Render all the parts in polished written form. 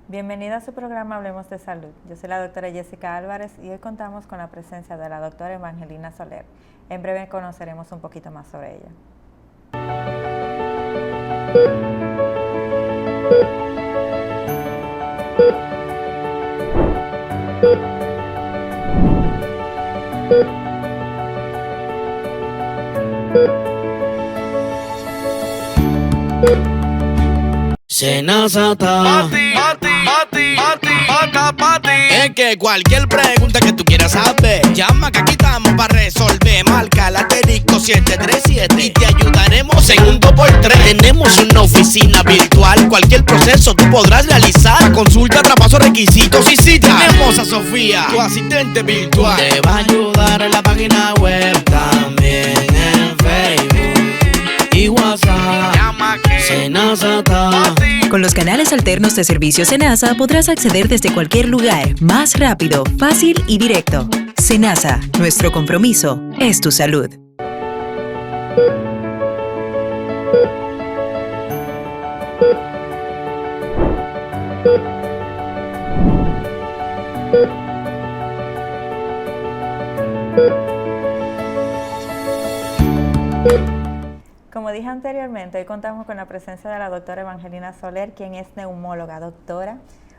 Bienvenida a su programa Hablemos de Salud. Yo soy la doctora Jessica Álvarez y hoy contamos con la presencia de la doctora Evangelina Soler. En breve conoceremos un poquito más sobre ella. Senazata. Es que cualquier pregunta que tú quieras saber, llama que aquí estamos para resolver. Marca el asterisco 737 y te ayudaremos en un 2x3. Tenemos una oficina virtual, cualquier proceso tú podrás realizar. Consulta, traspaso, requisitos y cita. Tenemos a Sofía, tu asistente virtual. Te va a ayudar en la página web, también en Facebook y WhatsApp. Senazata. Con los canales alternos de servicio Senasa podrás acceder desde cualquier lugar, más rápido, fácil y directo. Senasa, nuestro compromiso es tu salud. Como dije anteriormente, hoy contamos con la presencia de la doctora Evangelina Soler, quien es neumóloga. Doctora,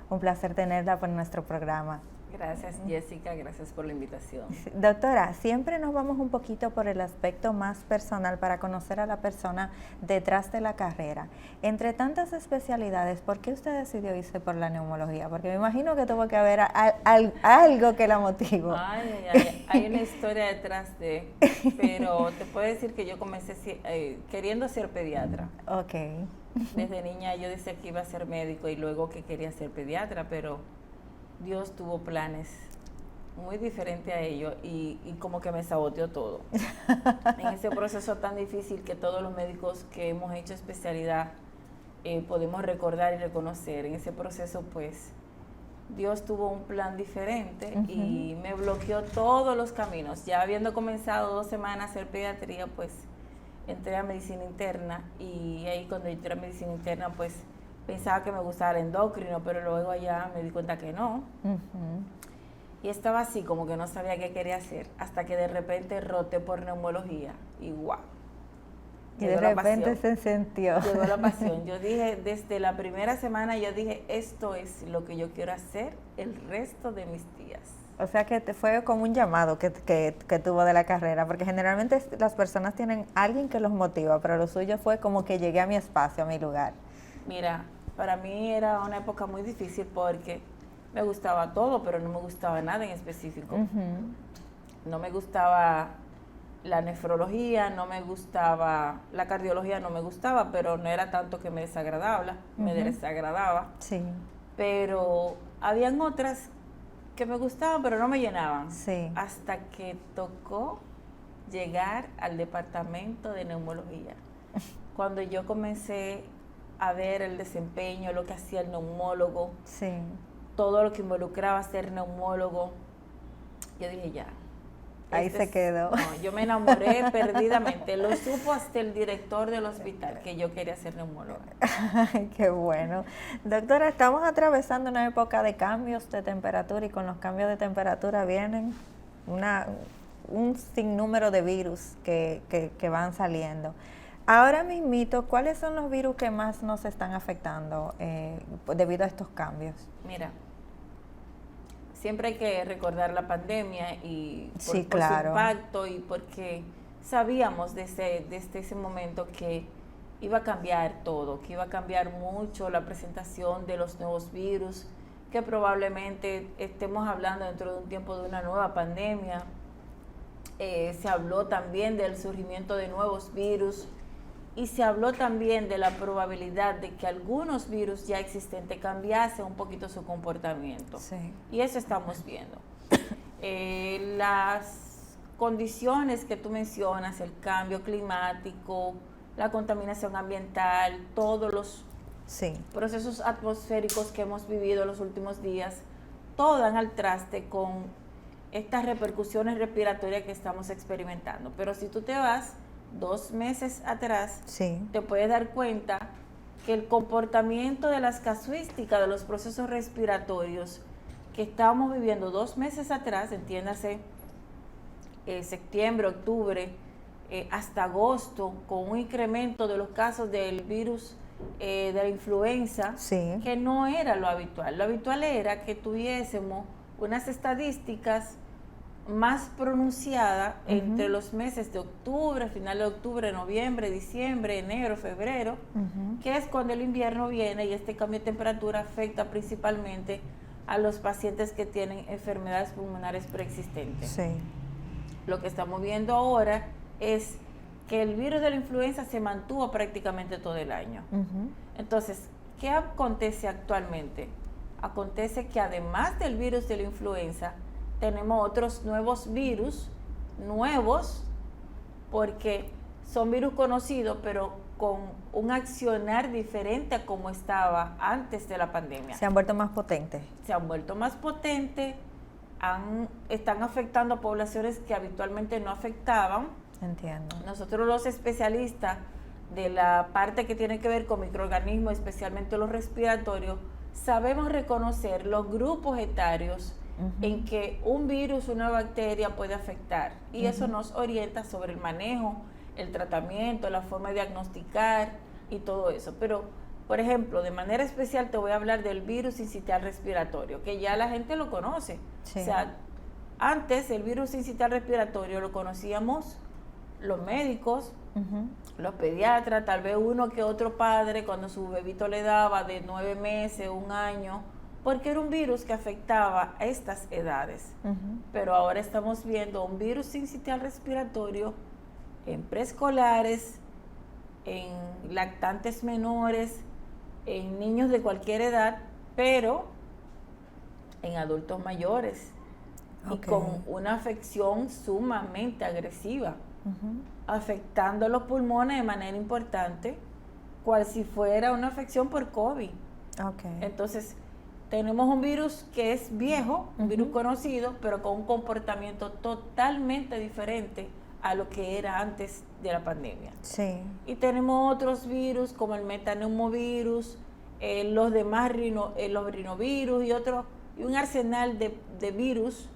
un placer tenerla por nuestro programa. Gracias, Jessica, gracias por la invitación. Doctora, siempre nos vamos un poquito por el aspecto más personal para conocer a la persona detrás de la carrera. Entre tantas especialidades, ¿por qué usted decidió irse por la neumología? Porque me imagino que tuvo que haber algo que la motivó. Hay una historia detrás de, pero te puedo decir que yo comencé queriendo ser pediatra. Ok. Desde niña yo decía que iba a ser médico y luego que quería ser pediatra, pero Dios tuvo planes muy diferentes a ello y como que me saboteó todo. En ese proceso tan difícil que todos los médicos que hemos hecho especialidad podemos recordar y reconocer, en ese proceso pues Dios tuvo un plan diferente y me bloqueó todos los caminos. Ya habiendo comenzado 2 semanas a hacer pediatría, pues entré a medicina interna y ahí cuando entré a medicina interna pues pensaba que me gustaba el endocrino, pero luego allá me di cuenta que no. Y estaba así, como que no sabía qué quería hacer, hasta que de repente roté por neumología y ¡guau! Y de repente se sintió. Llegó la pasión. Yo dije, desde la primera semana, yo dije, esto es lo que yo quiero hacer el resto de mis días. O sea que fue como un llamado que tuvo de la carrera, porque generalmente las personas tienen alguien que los motiva, pero lo suyo fue como que llegué a mi espacio, a mi lugar. Mira, para mí era una época muy difícil porque me gustaba todo, pero no me gustaba nada en específico. No me gustaba la nefrología, no me gustaba la cardiología, no me gustaba, pero no era tanto que me desagradaba. Sí. Pero habían otras que me gustaban, pero no me llenaban. Sí. Hasta que tocó llegar al departamento de neumología. Cuando yo comencé a ver el desempeño, lo que hacía el neumólogo, sí, todo lo que involucraba ser neumólogo, yo dije ya. Ahí se quedó. No, yo me enamoré perdidamente. Lo supo hasta el director del hospital que yo quería ser neumóloga. Ay, qué bueno. Doctora, estamos atravesando una época de cambios de temperatura y con los cambios de temperatura vienen un sinnúmero de virus que van saliendo. Ahora mismito, ¿cuáles son los virus que más nos están afectando debido a estos cambios? Mira, siempre hay que recordar la pandemia y por su impacto y porque sabíamos desde ese momento que iba a cambiar todo, que iba a cambiar mucho la presentación de los nuevos virus, que probablemente estemos hablando dentro de un tiempo de una nueva pandemia. Se habló también del surgimiento de nuevos virus. Y se habló también de la probabilidad de que algunos virus ya existentes cambiasen un poquito su comportamiento. Sí. Y eso estamos viendo. Las condiciones que tú mencionas, el cambio climático, la contaminación ambiental, todos los Sí. procesos atmosféricos que hemos vivido los últimos días, todo dan al traste con estas repercusiones respiratorias que estamos experimentando. Pero si tú te vas 2 meses atrás, Sí. te puedes dar cuenta que el comportamiento de las casuísticas de los procesos respiratorios que estábamos viviendo 2 meses atrás, entiéndase, septiembre, octubre, hasta agosto, con un incremento de los casos del virus de la influenza, Sí. que no era lo habitual. Lo habitual era que tuviésemos unas estadísticas más pronunciadas entre los meses de octubre, final de octubre, noviembre, diciembre, enero, febrero, que es cuando el invierno viene y este cambio de temperatura afecta principalmente a los pacientes que tienen enfermedades pulmonares preexistentes. Sí. Lo que estamos viendo ahora es que el virus de la influenza se mantuvo prácticamente todo el año. Entonces, ¿qué acontece actualmente? Acontece que además del virus de la influenza, tenemos otros nuevos virus, nuevos, porque son virus conocidos, pero con un accionar diferente a como estaba antes de la pandemia. Se han vuelto más potentes. Se han vuelto más potentes, están afectando a poblaciones que habitualmente no afectaban. Entiendo. Nosotros los especialistas de la parte que tiene que ver con microorganismos, especialmente los respiratorios, sabemos reconocer los grupos etarios en que un virus, una bacteria puede afectar, y eso nos orienta sobre el manejo, el tratamiento, la forma de diagnosticar y todo eso. Pero, por ejemplo, de manera especial te voy a hablar del virus sincitial respiratorio, que ya la gente lo conoce. Sí. O sea, antes el virus sincitial respiratorio lo conocíamos los médicos, los pediatras, tal vez uno que otro padre cuando su bebito le daba de 9 meses, 1 año, porque era un virus que afectaba a estas edades. Pero ahora estamos viendo un virus sincitial respiratorio en preescolares, en lactantes menores, en niños de cualquier edad, pero en adultos mayores, y con una afección sumamente agresiva, afectando los pulmones de manera importante, cual si fuera una afección por COVID. Entonces, tenemos un virus que es viejo, un virus conocido, pero con un comportamiento totalmente diferente a lo que era antes de la pandemia. Sí. Y tenemos otros virus como el metaneumovirus, los demás los rinovirus y un arsenal de virus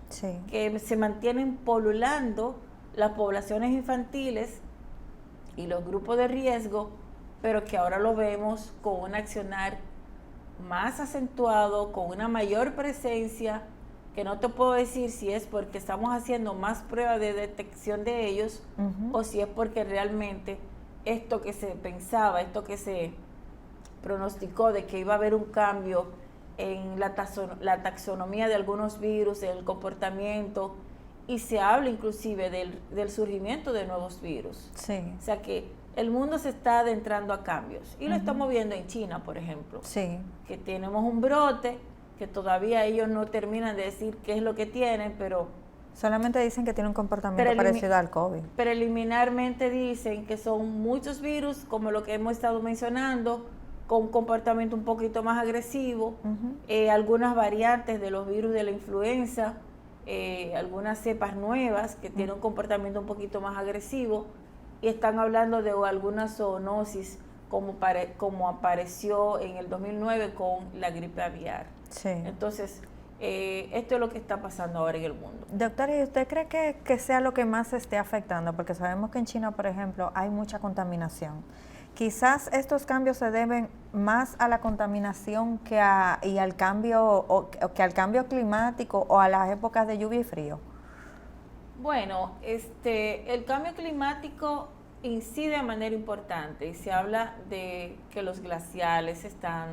que se mantienen polulando las poblaciones infantiles y los grupos de riesgo, pero que ahora lo vemos con un accionar más acentuado, con una mayor presencia, que no te puedo decir si es porque estamos haciendo más pruebas de detección de ellos o si es porque realmente esto que se pensaba, esto que se pronosticó de que iba a haber un cambio en la taxonomía de algunos virus, en el comportamiento, y se habla inclusive del surgimiento de nuevos virus. Sí. O sea que el mundo se está adentrando a cambios, y lo estamos viendo en China, por ejemplo, que tenemos un brote que todavía ellos no terminan de decir qué es lo que tienen, pero solamente dicen que tiene un comportamiento parecido al COVID. Preliminarmente dicen que son muchos virus, como lo que hemos estado mencionando, con un comportamiento un poquito más agresivo, algunas variantes de los virus de la influenza, algunas cepas nuevas que tienen un comportamiento un poquito más agresivo, y están hablando de alguna zoonosis como apareció en el 2009 con la gripe aviar. Entonces, esto es lo que está pasando ahora en el mundo. Doctora, ¿y usted cree que sea lo que más se esté afectando? Porque sabemos que en China, por ejemplo, hay mucha contaminación. Quizás estos cambios se deben más a la contaminación que al cambio climático o a las épocas de lluvia y frío. Bueno, el cambio climático incide de manera importante, y se habla de que los glaciales están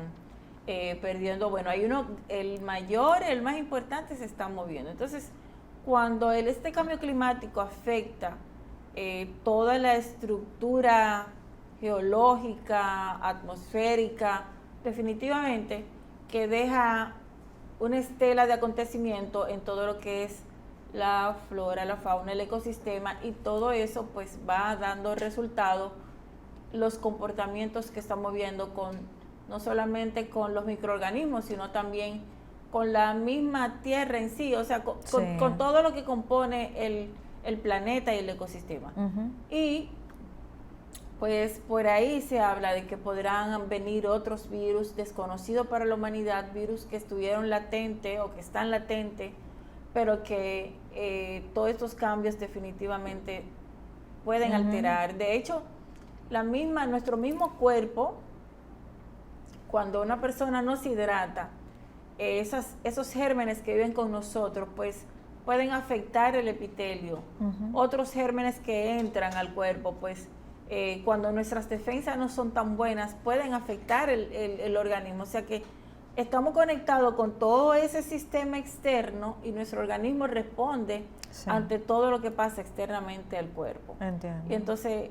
perdiendo. Bueno, hay el más importante se está moviendo. Entonces, cuando este cambio climático afecta toda la estructura geológica, atmosférica, definitivamente que deja una estela de acontecimiento en todo lo que es la flora, la fauna, el ecosistema, y todo eso pues va dando resultado los comportamientos que estamos viendo con no solamente con los microorganismos, sino también con la misma tierra en sí, o sea, con todo lo que compone el planeta y el ecosistema. Y pues por ahí se habla de que podrán venir otros virus desconocidos para la humanidad, virus que estuvieron latentes o que están latentes, pero que todos estos cambios definitivamente pueden alterar. De hecho, nuestro mismo cuerpo, cuando una persona no se hidrata, esos gérmenes que viven con nosotros, pues pueden afectar el epitelio. Otros gérmenes que entran al cuerpo, pues cuando nuestras defensas no son tan buenas, pueden afectar el organismo. O sea que estamos conectados con todo ese sistema externo y nuestro organismo responde ante todo lo que pasa externamente al cuerpo. Entiendo. Y entonces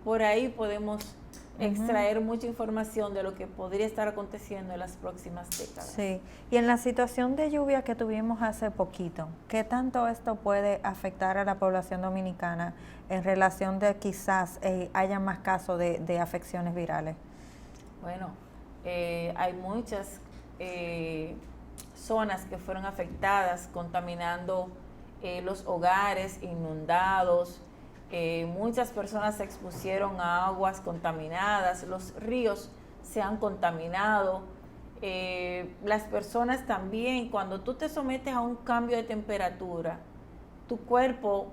por ahí podemos extraer mucha información de lo que podría estar aconteciendo en las próximas décadas. Sí, y en la situación de lluvia que tuvimos hace poquito, ¿qué tanto esto puede afectar a la población dominicana en relación de quizás haya más casos de afecciones virales? Bueno, hay muchas zonas que fueron afectadas, contaminando los hogares, inundados. Muchas personas se expusieron a aguas contaminadas, los ríos se han contaminado, las personas también, cuando tú te sometes a un cambio de temperatura, tu cuerpo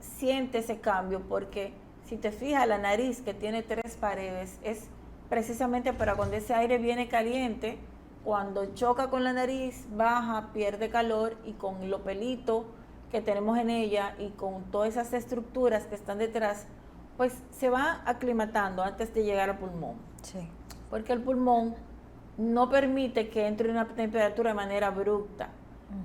siente ese cambio, porque si te fijas, la nariz, que tiene 3 paredes, es precisamente para cuando ese aire viene caliente, cuando choca con la nariz, baja, pierde calor, y con los pelitos que tenemos en ella y con todas esas estructuras que están detrás, pues se va aclimatando antes de llegar al pulmón. Sí. Porque el pulmón no permite que entre una temperatura de manera abrupta.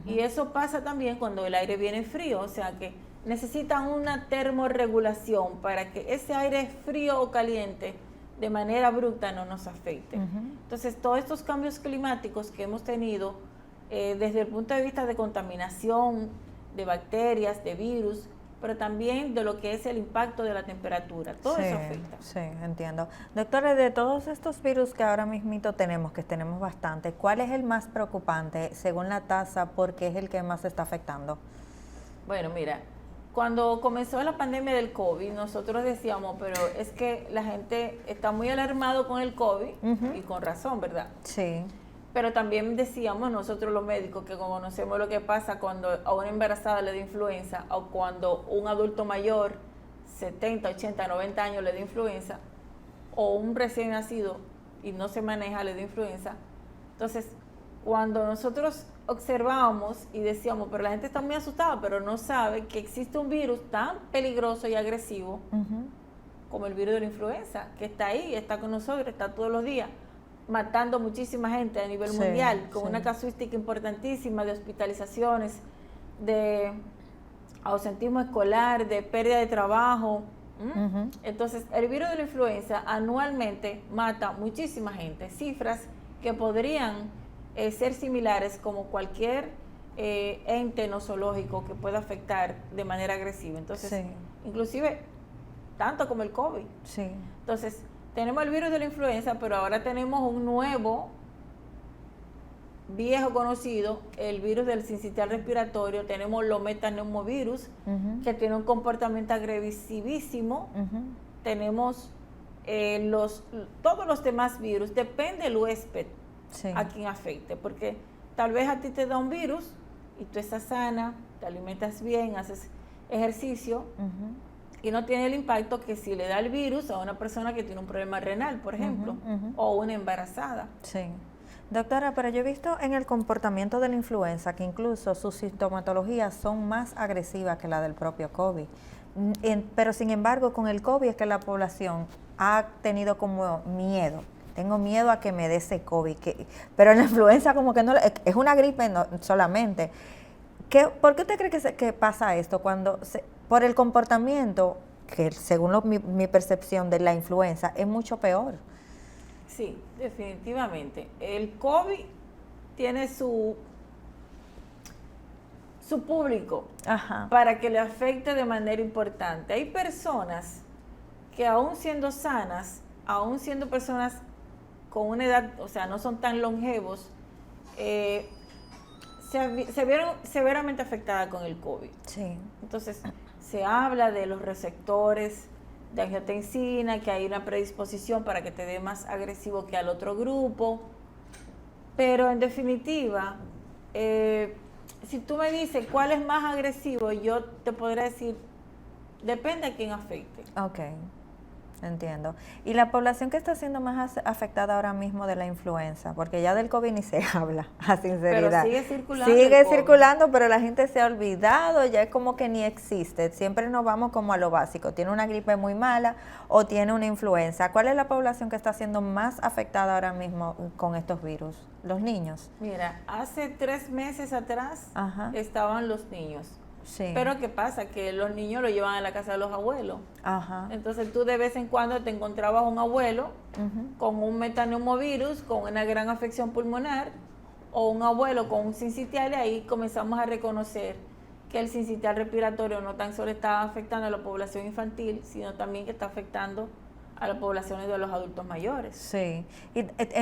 Y eso pasa también cuando el aire viene frío, o sea que necesitan una termorregulación para que ese aire frío o caliente de manera abrupta no nos afecte. Entonces, todos estos cambios climáticos que hemos tenido desde el punto de vista de contaminación, de bacterias, de virus, pero también de lo que es el impacto de la temperatura. Todo eso afecta. Sí, entiendo. Doctora, de todos estos virus que ahora mismito tenemos, que tenemos bastante, ¿cuál es el más preocupante según la tasa, porque es el que más está afectando? Bueno, mira, cuando comenzó la pandemia del COVID, nosotros decíamos, pero es que la gente está muy alarmado con el COVID, y con razón, ¿verdad? Sí. Pero también decíamos nosotros los médicos que conocemos lo que pasa cuando a una embarazada le da influenza, o cuando un adulto mayor, 70, 80, 90 años le da influenza, o un recién nacido y no se maneja, le da influenza. Entonces, cuando nosotros observábamos y decíamos, pero la gente está muy asustada, pero no sabe que existe un virus tan peligroso y agresivo como el virus de la influenza, que está ahí, está con nosotros, está todos los días, matando muchísima gente a nivel mundial, con una casuística importantísima de hospitalizaciones, de ausentismo escolar, de pérdida de trabajo. Entonces, el virus de la influenza anualmente mata muchísima gente, cifras que podrían ser similares como cualquier ente nosológico que pueda afectar de manera agresiva. Entonces, inclusive, tanto como el COVID. Entonces, tenemos el virus de la influenza, pero ahora tenemos un nuevo, viejo conocido, el virus del sincitial respiratorio. Tenemos los metaneumovirus, que tiene un comportamiento agresivísimo. Tenemos todos los demás virus, depende del huésped a quien afecte, porque tal vez a ti te da un virus y tú estás sana, te alimentas bien, haces ejercicio, y no tiene el impacto que si le da el virus a una persona que tiene un problema renal, por ejemplo, o una embarazada. Sí. Doctora, pero yo he visto en el comportamiento de la influenza que incluso sus sintomatologías son más agresivas que la del propio COVID. Pero sin embargo, con el COVID es que la población ha tenido como miedo. Tengo miedo a que me dé ese COVID. Pero en la influenza como que no, es una gripe no, solamente. ¿Por qué usted cree que pasa esto? Por el comportamiento, que según mi percepción de la influenza, es mucho peor. Sí, definitivamente. El COVID tiene su público para que le afecte de manera importante. Hay personas que aún siendo sanas, aún siendo personas con una edad, o sea, no son tan longevos, se vieron severamente afectadas con el COVID. Sí. Entonces, se habla de los receptores de angiotensina, que hay una predisposición para que te dé más agresivo que al otro grupo, pero en definitiva, si tú me dices cuál es más agresivo, yo te podría decir, depende a quién afecte. Ok, entiendo. ¿Y la población que está siendo más afectada ahora mismo de la influenza? Porque ya del COVID ni se habla, a sinceridad. Pero sigue circulando. Sigue circulando, pero la gente se ha olvidado, ya es como que ni existe. Siempre nos vamos como a lo básico. Tiene una gripe muy mala o tiene una influenza. ¿Cuál es la población que está siendo más afectada ahora mismo con estos virus? Los niños. Mira, hace 3 meses atrás Ajá. estaban los niños. Sí. Pero ¿qué pasa? Que los niños lo llevan a la casa de los abuelos. Ajá. Entonces tú de vez en cuando te encontrabas un abuelo con un metaneumovirus, con una gran afección pulmonar, o un abuelo con un sincitial, y ahí comenzamos a reconocer que el sincitial respiratorio no tan solo está afectando a la población infantil, sino también que está afectando a las poblaciones de los adultos mayores. Sí,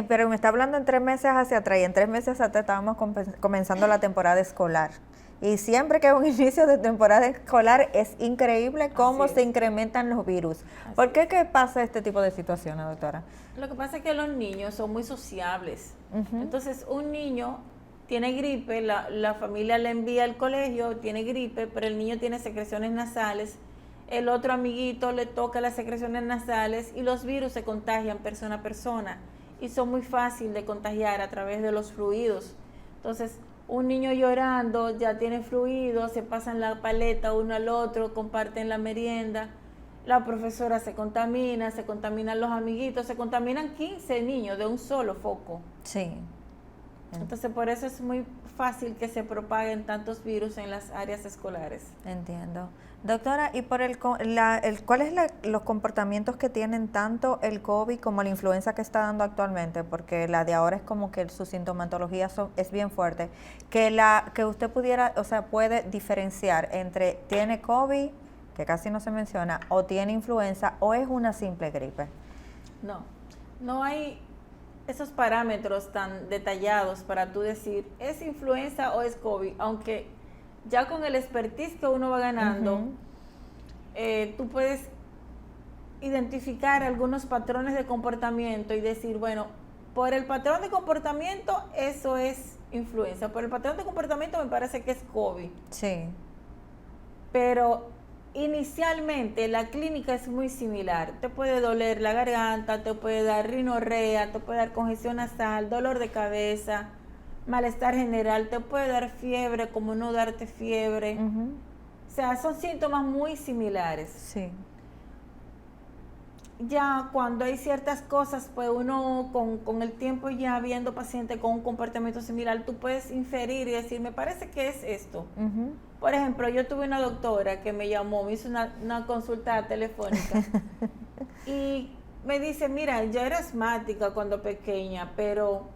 pero me está hablando en 3 meses hacia atrás, y en 3 meses atrás estábamos comenzando la temporada escolar. Y siempre que hay un inicio de temporada escolar es increíble cómo se incrementan los virus. ¿Por qué pasa este tipo de situaciones, doctora? Lo que pasa es que los niños son muy sociables. Entonces, un niño tiene gripe, la familia le envía al colegio, tiene gripe, pero el niño tiene secreciones nasales, el otro amiguito le toca las secreciones nasales y los virus se contagian persona a persona y son muy fáciles de contagiar a través de los fluidos. Entonces, un niño llorando ya tiene fluido, se pasan la paleta uno al otro, comparten la merienda, la profesora se contaminan los amiguitos, se contaminan 15 niños de un solo foco. Sí. Entonces, por eso es muy fácil que se propaguen tantos virus en las áreas escolares. Entiendo. Doctora, ¿y por cuáles los comportamientos que tienen tanto el COVID como la influenza que está dando actualmente? Porque la de ahora es como que su sintomatología es bien fuerte. Que usted pudiera, o sea, puede diferenciar entre tiene COVID, que casi no se menciona, o tiene influenza, o es una simple gripe. No hay esos parámetros tan detallados para tú decir, ¿es influenza o es COVID? Aunque ya con el expertise que uno va ganando, tú puedes identificar algunos patrones de comportamiento y decir, bueno, por el patrón de comportamiento eso es influenza, por el patrón de comportamiento me parece que es COVID. Sí. Pero inicialmente la clínica es muy similar. Te puede doler la garganta, te puede dar rinorrea, te puede dar congestión nasal, dolor de cabeza, malestar general, te puede dar fiebre como no darte fiebre. O sea, son síntomas muy similares. Sí. Ya cuando hay ciertas cosas, pues uno con el tiempo ya viendo pacientes con un comportamiento similar, tú puedes inferir y decir, me parece que es esto. Por ejemplo, yo tuve una doctora que me llamó, me hizo una consulta telefónica y me dice, mira, yo era asmática cuando pequeña, pero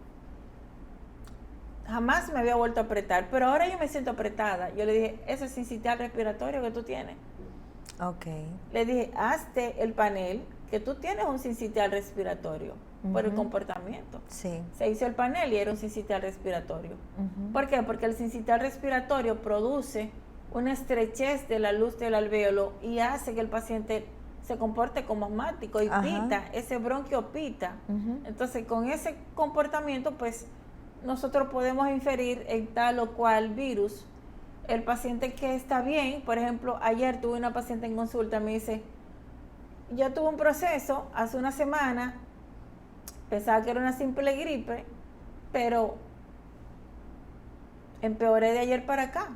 jamás me había vuelto a apretar, pero ahora yo me siento apretada. Yo le dije, eso es sincitial respiratorio que tú tienes. Ok. Le dije, hazte el panel, que tú tienes un sincitial respiratorio por el comportamiento. Sí. Se hizo el panel y era un sincitial respiratorio. ¿Por qué? Porque el sincitial respiratorio produce una estrechez de la luz del alvéolo y hace que el paciente se comporte como asmático y pita, ese bronquio pita. Entonces, con ese comportamiento, pues, nosotros podemos inferir en tal o cual virus. El paciente que está bien, por ejemplo, ayer tuve una paciente en consulta, me dice, yo tuve un proceso hace una semana, pensaba que era una simple gripe, pero empeoré de ayer para acá.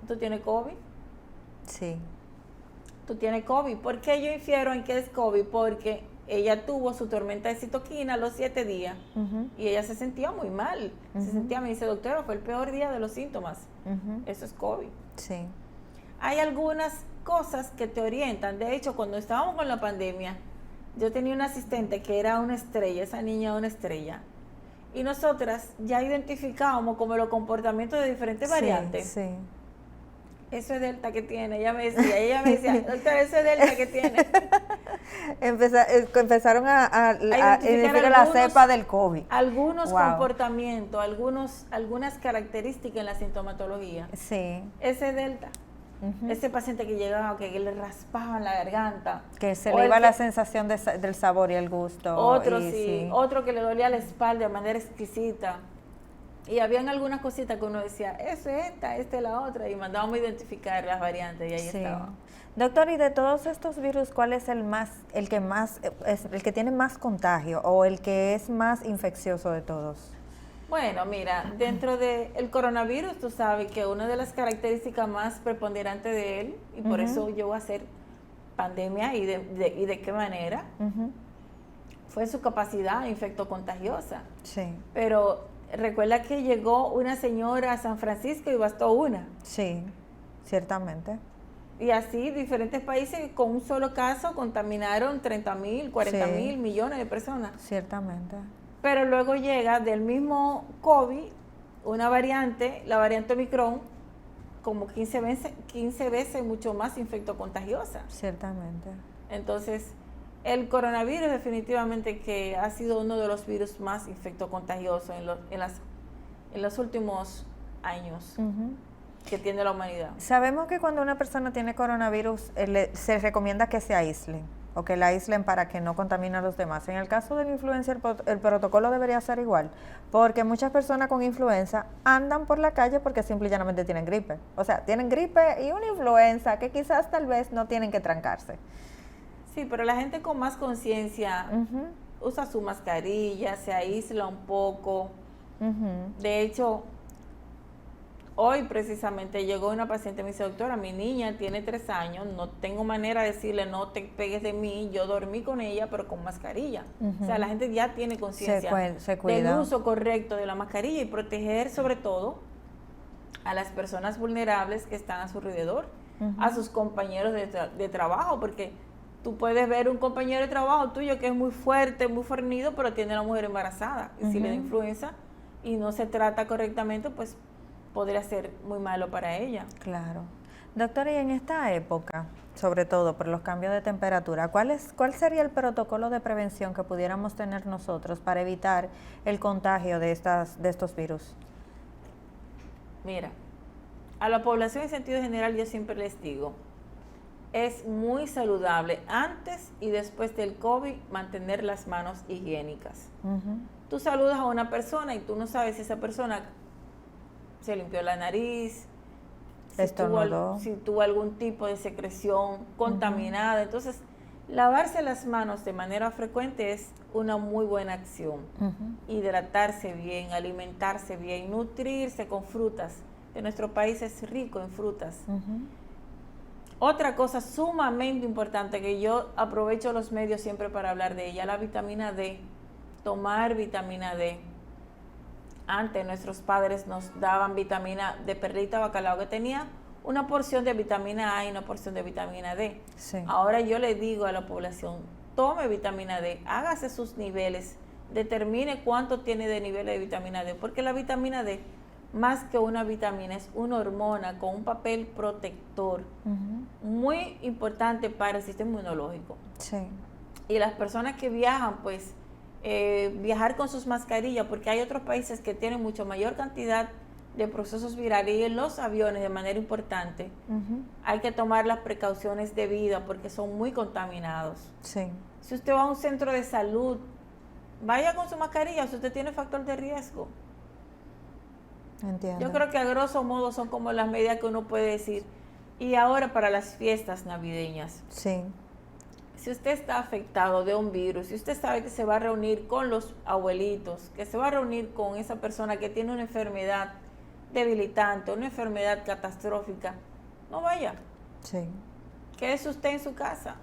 ¿Tú tienes COVID? Sí. Tú tienes COVID. ¿Por qué yo infiero en que es COVID? Porque ella tuvo su tormenta de citoquina a los 7 días y ella se sentía muy mal. Se sentía, me dice, doctora, fue el peor día de los síntomas. Eso es COVID. Sí. Hay algunas cosas que te orientan. De hecho, cuando estábamos con la pandemia, yo tenía una asistente que era una estrella, esa niña una estrella. Y nosotras ya identificábamos como los comportamientos de diferentes variantes. Sí. eso es Delta que tiene. Ella me decía, doctora, eso es Delta que tiene. Empezaron a identificar la cepa del COVID. Algunos comportamientos, algunas características en la sintomatología. Sí. Ese Delta. Ese paciente que llegaba, que le raspaban la garganta. Que se le iba la sensación del sabor y el gusto. Otro otro que le dolía la espalda de manera exquisita. Y habían algunas cositas que uno decía, eso es esta es la otra, y mandábamos a identificar las variantes y ahí estaba. Doctor, y de todos estos virus, ¿cuál es el que tiene más contagio o el que es más infeccioso de todos? Bueno, mira, dentro del coronavirus, tú sabes que una de las características más preponderantes de él, y por eso llegó a ser pandemia y de qué manera, fue su capacidad infectocontagiosa. Sí. Pero recuerda que llegó una señora a San Francisco y bastó una. Sí, ciertamente. Y así diferentes países con un solo caso contaminaron 30,000, 40,000 millones de personas. Ciertamente. Pero luego llega del mismo COVID una variante, la variante Omicron, como 15 veces mucho más infectocontagiosa. Ciertamente. Entonces, el coronavirus definitivamente que ha sido uno de los virus más infectocontagiosos en los últimos años que tiene la humanidad. Sabemos que cuando una persona tiene coronavirus se recomienda que se aíslen o que la aíslen para que no contamine a los demás. En el caso de la influenza el protocolo debería ser igual, porque muchas personas con influenza andan por la calle porque simple y llanamente tienen gripe. O sea, tienen gripe y una influenza que quizás tal vez no tienen que trancarse. Sí, pero la gente con más conciencia usa su mascarilla, se aísla un poco. De hecho, hoy precisamente llegó una paciente y me dice, doctora, mi niña tiene 3 años, no tengo manera de decirle no te pegues de mí, yo dormí con ella pero con mascarilla. O sea, la gente ya tiene conciencia del uso correcto de la mascarilla y proteger sobre todo a las personas vulnerables que están a su alrededor, a sus compañeros de trabajo, porque tú puedes ver un compañero de trabajo tuyo que es muy fuerte, muy fornido, pero tiene a la mujer embarazada. Y si le da influenza y no se trata correctamente, pues podría ser muy malo para ella. Claro. Doctora, y en esta época, sobre todo por los cambios de temperatura, ¿cuál sería el protocolo de prevención que pudiéramos tener nosotros para evitar el contagio de estos virus? Mira, a la población en sentido general yo siempre les digo, es muy saludable antes y después del COVID mantener las manos higiénicas. Tú saludas a una persona y tú no sabes si esa persona se limpió la nariz, si tuvo algún tipo de secreción contaminada. Entonces, lavarse las manos de manera frecuente es una muy buena acción. Hidratarse bien, alimentarse bien, nutrirse con frutas. En nuestro país es rico en frutas. Otra cosa sumamente importante que yo aprovecho los medios siempre para hablar de ella, la vitamina D. Tomar vitamina D. Antes nuestros padres nos daban vitamina de perlita bacalao que tenía una porción de vitamina A y una porción de vitamina D. Sí. Ahora yo le digo a la población, tome vitamina D, hágase sus niveles, determine cuánto tiene de nivel de vitamina D, porque la vitamina D, más que una vitamina, es una hormona con un papel protector muy importante para el sistema inmunológico. Sí. Y las personas que viajan, pues, viajar con sus mascarillas, porque hay otros países que tienen mucho mayor cantidad de procesos virales y en los aviones de manera importante hay que tomar las precauciones debidas porque son muy contaminados. Sí. Si usted va a un centro de salud, vaya con su mascarilla si usted tiene factor de riesgo. Entiendo. Yo creo que a grosso modo son como las medidas que uno puede decir. Y ahora para las fiestas navideñas. Sí. Si usted está afectado de un virus, si usted sabe que se va a reunir con los abuelitos, que se va a reunir con esa persona que tiene una enfermedad debilitante, una enfermedad catastrófica, no vaya. Sí. Quédese usted en su casa.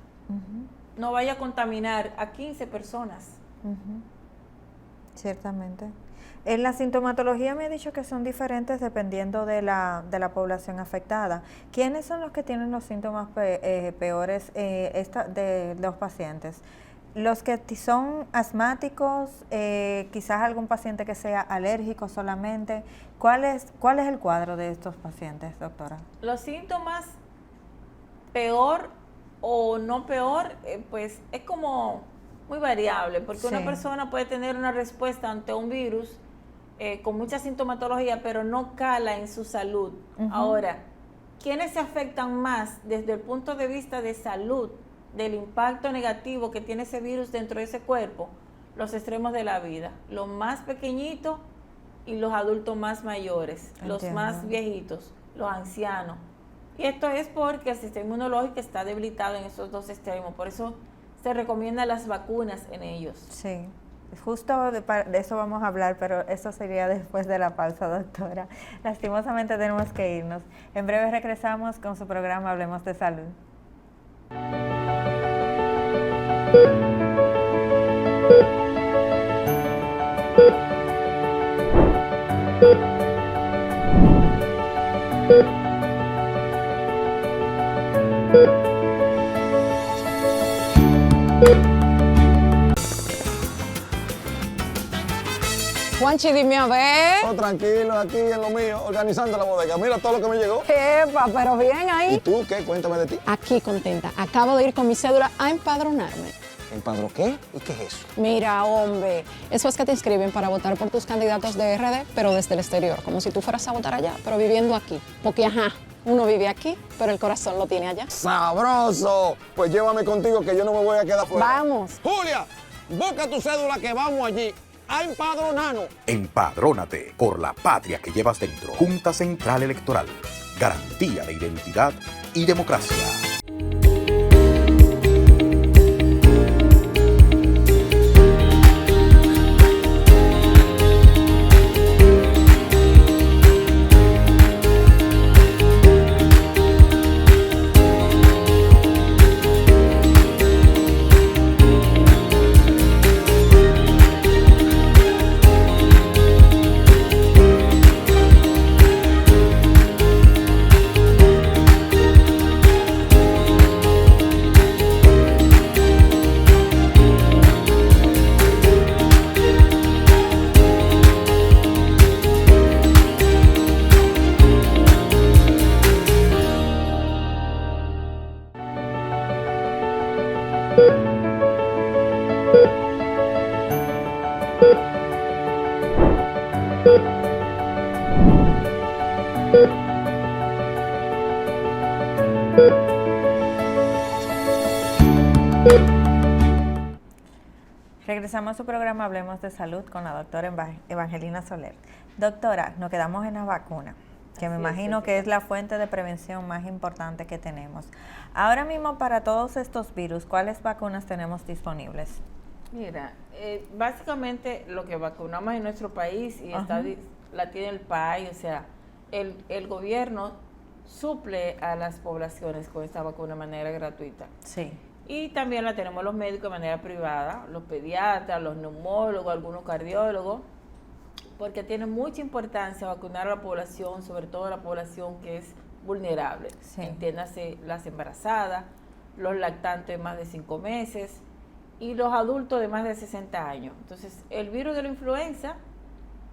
No vaya a contaminar a 15 personas. Ciertamente. En la sintomatología me ha dicho que son diferentes dependiendo de la población afectada. ¿Quiénes son los que tienen los síntomas peores de los pacientes? los que son asmáticos, quizás algún paciente que sea alérgico solamente, ¿cuál es el cuadro de estos pacientes, doctora? Los síntomas, peor o no peor, pues es como muy variable, porque una persona puede tener una respuesta ante un virus con mucha sintomatología, pero no cala en su salud. Ahora, ¿quiénes se afectan más desde el punto de vista de salud, del impacto negativo que tiene ese virus dentro de ese cuerpo? Los extremos de la vida, los más pequeñitos y los adultos más mayores, los más viejitos, los ancianos. Y esto es porque el sistema inmunológico está debilitado en esos dos extremos, por eso se recomiendan las vacunas en ellos. Sí, justo de eso vamos a hablar, pero eso sería después de la pausa, doctora. Lastimosamente tenemos que irnos. En breve regresamos con su programa Hablemos de Salud. Juanchi, dime a ver. Oh, tranquilo, aquí en lo mío, organizando la bodega. Mira todo lo que me llegó. Epa, pero bien ahí. ¿Y tú qué? Cuéntame de ti. Aquí contenta. Acabo de ir con mi cédula a empadronarme. ¿Empadró qué? ¿Y qué es eso? Mira, hombre, eso es que te inscriben para votar por tus candidatos de RD, pero desde el exterior, como si tú fueras a votar allá, pero viviendo aquí. Porque, ajá, uno vive aquí, pero el corazón lo tiene allá. ¡Sabroso! Pues llévame contigo que yo no me voy a quedar fuera. Vamos. Julia, busca tu cédula que vamos allí a empadronarnos. Empadrónate por la patria que llevas dentro. Junta Central Electoral. Garantía de identidad y democracia. Regresamos a su programa Hablemos de Salud con la doctora Evangelina Soler. Doctora, nos quedamos en la vacuna, que me imagino que es la fuente de prevención más importante que tenemos. Ahora mismo, para todos estos virus, ¿cuáles vacunas tenemos disponibles? Mira, básicamente lo que vacunamos en nuestro país y la tiene el país, o sea, el gobierno suple a las poblaciones con esta vacuna de manera gratuita. Sí. Y también la tenemos los médicos de manera privada, los pediatras, los neumólogos, algunos cardiólogos, porque tiene mucha importancia vacunar a la población, sobre todo a la población que es vulnerable. Sí. Entiéndase las embarazadas, los lactantes de más de 5 meses y los adultos de más de 60 años. Entonces, el virus de la influenza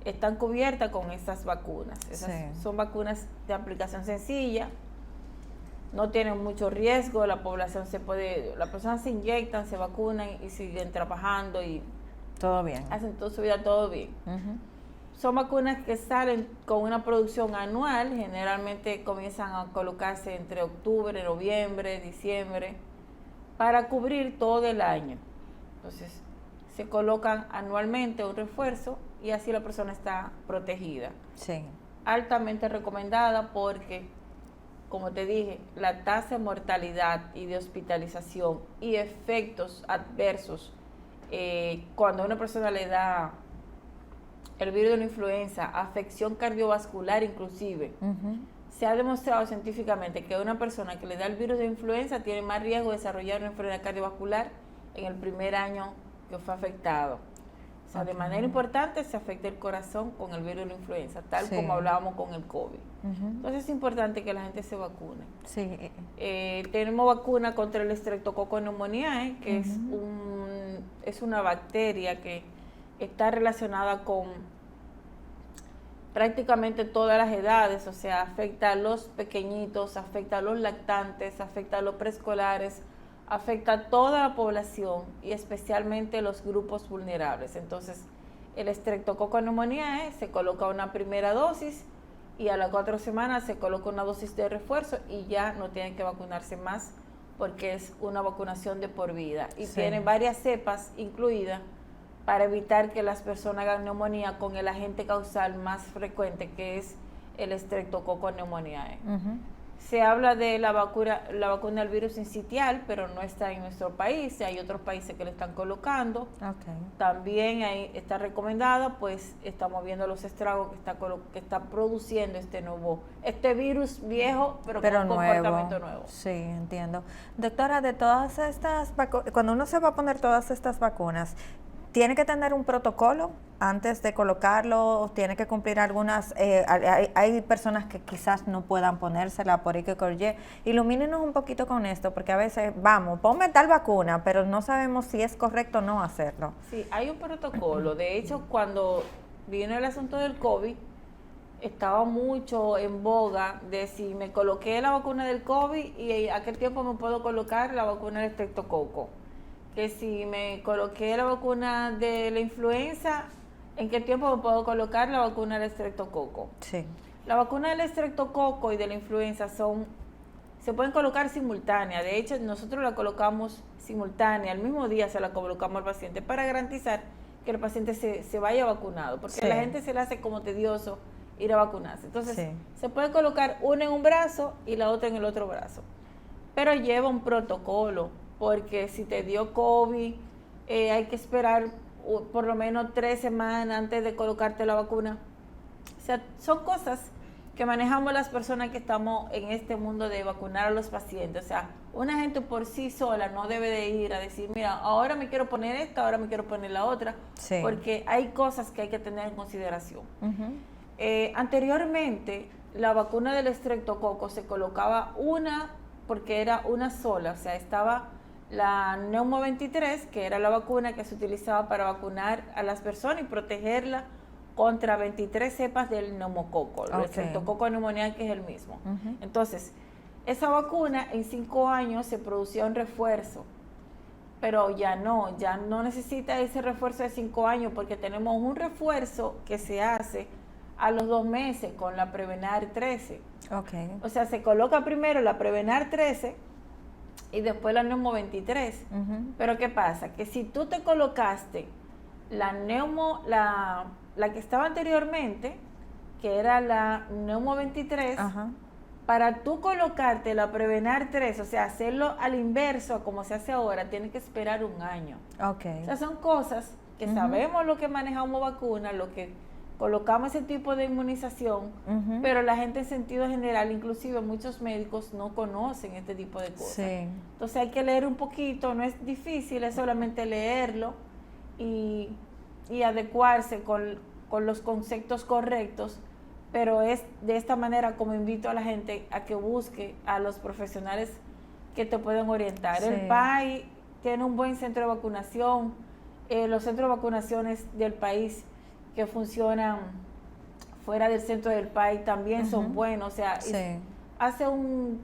están cubiertas con estas vacunas. Esas son vacunas de aplicación sencilla, no tienen mucho riesgo, las personas se inyectan, se vacunan y siguen trabajando y todo bien. Hacen toda su vida todo bien. Son vacunas que salen con una producción anual, generalmente comienzan a colocarse entre octubre, noviembre, diciembre, para cubrir todo el año. Entonces, se colocan anualmente un refuerzo y así la persona está protegida. Sí. Altamente recomendada porque, como te dije, la tasa de mortalidad y de hospitalización y efectos adversos cuando a una persona le da el virus de la influenza, afección cardiovascular inclusive, se ha demostrado científicamente que una persona que le da el virus de influenza tiene más riesgo de desarrollar una enfermedad cardiovascular en el primer año que fue afectado. O sea, de manera importante se afecta el corazón con el virus de la influenza, tal como hablábamos con el COVID. Entonces es importante que la gente se vacune. Sí. Tenemos vacuna contra el Streptococcus pneumoniae, que es un es una bacteria que está relacionada con prácticamente todas las edades, o sea, afecta a los pequeñitos, afecta a los lactantes, afecta a los preescolares, afecta a toda la población y especialmente los grupos vulnerables. Entonces, el Streptococcus pneumoniae se coloca una primera dosis y a las 4 semanas se coloca una dosis de refuerzo y ya no tienen que vacunarse más porque es una vacunación de por vida y tiene varias cepas incluidas para evitar que las personas hagan neumonía con el agente causal más frecuente, que es el Streptococcus pneumoniae. Se habla de la vacuna del virus sincitial, pero no está en nuestro país. Hay otros países que le están colocando. También ahí está recomendada, pues estamos viendo los estragos que está produciendo este virus viejo, pero con un comportamiento nuevo. Sí, entiendo. Doctora, de todas estas cuando uno se va a poner todas estas vacunas, ¿tiene que tener un protocolo antes de colocarlo? ¿Tiene que cumplir algunas? Hay personas que quizás no puedan ponérsela por X o Y. Ilumínenos un poquito con esto, porque a veces, vamos, ponme tal vacuna, pero no sabemos si es correcto o no hacerlo. Sí, hay un protocolo. De hecho, cuando vino el asunto del COVID, estaba mucho en boga de si me coloqué la vacuna del COVID y a qué tiempo me puedo colocar la vacuna del estreptococo. Que si me coloqué la vacuna de la influenza, ¿en qué tiempo me puedo colocar la vacuna del estreptococo? Sí. La vacuna del estreptococo y de la influenza se pueden colocar simultánea. De hecho, nosotros la colocamos simultánea, al mismo día se la colocamos al paciente para garantizar que el paciente se vaya vacunado, porque a la gente se le hace como tedioso ir a vacunarse. Entonces, se puede colocar una en un brazo y la otra en el otro brazo, pero lleva un protocolo, porque si te dio COVID, hay que esperar por lo menos 3 semanas antes de colocarte la vacuna. O sea, son cosas que manejamos las personas que estamos en este mundo de vacunar a los pacientes. O sea, una gente por sí sola no debe de ir a decir, mira, ahora me quiero poner esta, ahora me quiero poner la otra, porque hay cosas que hay que tener en consideración. Anteriormente, la vacuna del estreptococo se colocaba porque era una sola, o sea, estaba la Neumo 23, que era la vacuna que se utilizaba para vacunar a las personas y protegerla contra 23 cepas del neumococo, el Streptococcus pneumoniae, que es el mismo. Entonces, esa vacuna en 5 años se producía un refuerzo, pero ya no necesita ese refuerzo de 5 años, porque tenemos un refuerzo que se hace a los 2 meses con la Prevenar 13. O sea, se coloca primero la Prevenar 13 y después la Neumo 23. Pero ¿qué pasa? Que si tú te colocaste la que estaba anteriormente, que era la Neumo 23, para tú colocarte la Prevenar 3, o sea, hacerlo al inverso, como se hace ahora, tienes que esperar 1 año. O sea, son cosas que sabemos lo que manejamos vacunas, lo que colocamos ese tipo de inmunización, pero la gente en sentido general, inclusive muchos médicos, no conocen este tipo de cosas. Entonces hay que leer un poquito, no es difícil, es solamente leerlo y adecuarse con los conceptos correctos, pero es de esta manera como invito a la gente a que busque a los profesionales que te pueden orientar. El PAI tiene un buen centro de vacunación, los centros de vacunaciones del país que funcionan fuera del centro del PAI también son buenos, o sea, hace un